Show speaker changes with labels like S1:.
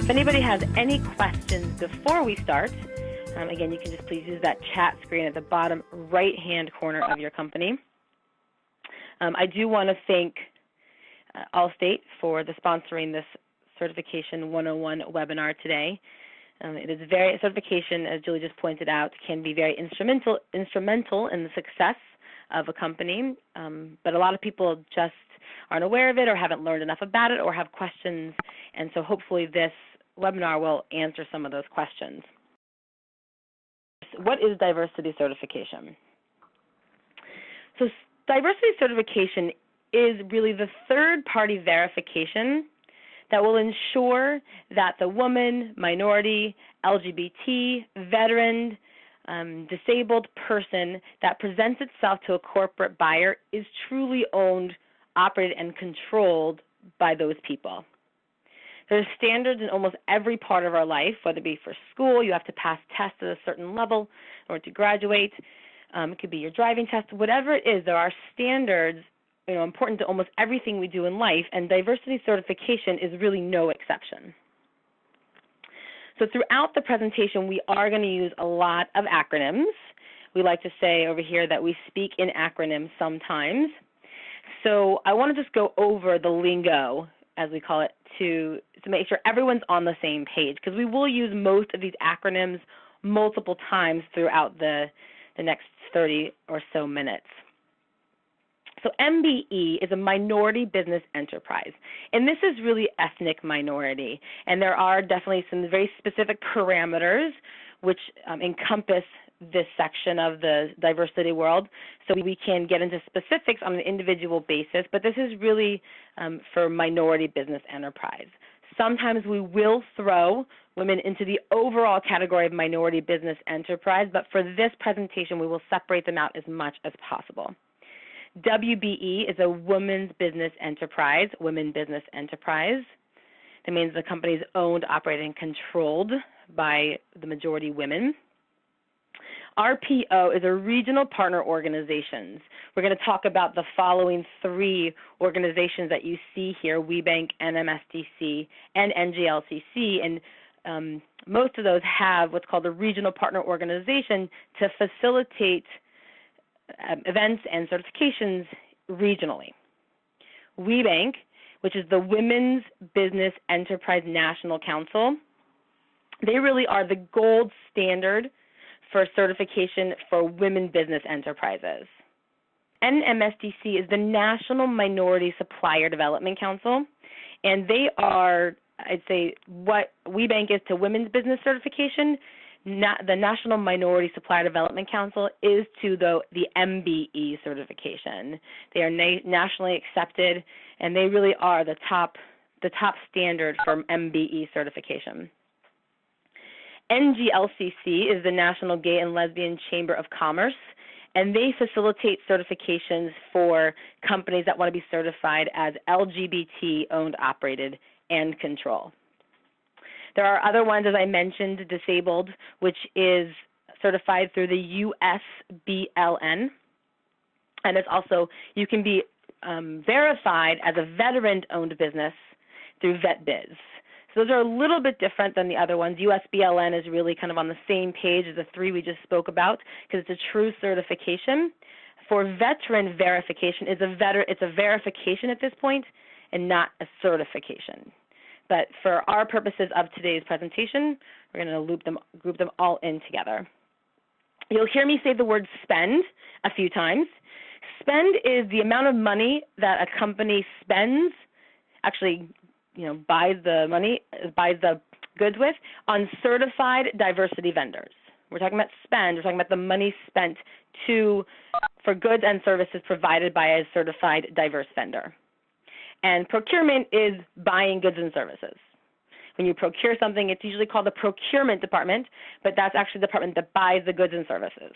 S1: If anybody has any questions before we start, again, you can just please use that chat screen at the bottom right-hand corner of your company. I do want to thank Allstate for sponsoring this Certification 101 webinar today. It is certification, as Julie just pointed out, can be very instrumental in the success of a company, but a lot of people just aren't aware of it or haven't learned enough about it or have questions, and so hopefully this webinar will answer some of those questions. What is diversity certification? So diversity certification is really the third-party verification that will ensure that the woman, minority, LGBT, veteran, disabled person that presents itself to a corporate buyer is truly owned, operated, and controlled by those people. There's standards in almost every part of our life, whether it be for school, you have to pass tests at a certain level in order to graduate. It could be your driving test, whatever it is, there are standards important to almost everything we do in life, and diversity certification is really no exception. So throughout the presentation, we are going to use a lot of acronyms. We like to say over here that we speak in acronyms sometimes. So I want to just go over the lingo, as we call it, to make sure everyone's on the same page, because we will use most of these acronyms multiple times throughout the next 30 or so minutes. So MBE is a minority business enterprise, and this is really ethnic minority, and there are definitely some very specific parameters which encompass this section of the diversity world, so we can get into specifics on an individual basis, but this is really for minority business enterprise. Sometimes we will throw women into the overall category of minority business enterprise, but for this presentation, we will separate them out as much as possible. WBE is a women's business enterprise, women business enterprise. That means the company is owned, operated, and controlled by the majority women. RPO is a regional partner organizations. We're going to talk about the following three organizations that you see here, WeBank, NMSDC, and NGLCC, and most of those have what's called a regional partner organization to facilitate events and certifications regionally. WeBank, which is the Women's Business Enterprise National Council, they really are the gold standard for certification for women business enterprises. NMSDC is the National Minority Supplier Development Council, and they are, I'd say, what WeBank is to women's business certification, the National Minority Supplier Development Council is to the MBE certification. They are nationally accepted, and they really are the top standard for MBE certification. NGLCC is the National Gay and Lesbian Chamber of Commerce, and they facilitate certifications for companies that want to be certified as LGBT owned, operated, and control. There are other ones, as I mentioned, disabled, which is certified through the USBLN, and it's also, you can be verified as a veteran-owned business through VetBiz. So those are a little bit different than the other ones. USBLN is really kind of on the same page as the three we just spoke about because it's a true certification. For veteran verification, it's a verification at this point and not a certification. But for our purposes of today's presentation, we're going to group them all in together. You'll hear me say the word spend a few times. Spend is the amount of money that a company spends, actually, buys the goods with, on certified diversity vendors. We're talking about spend. We're talking about the money spent for goods and services provided by a certified diverse vendor. And procurement is buying goods and services. When you procure something, it's usually called the procurement department, but that's actually the department that buys the goods and services.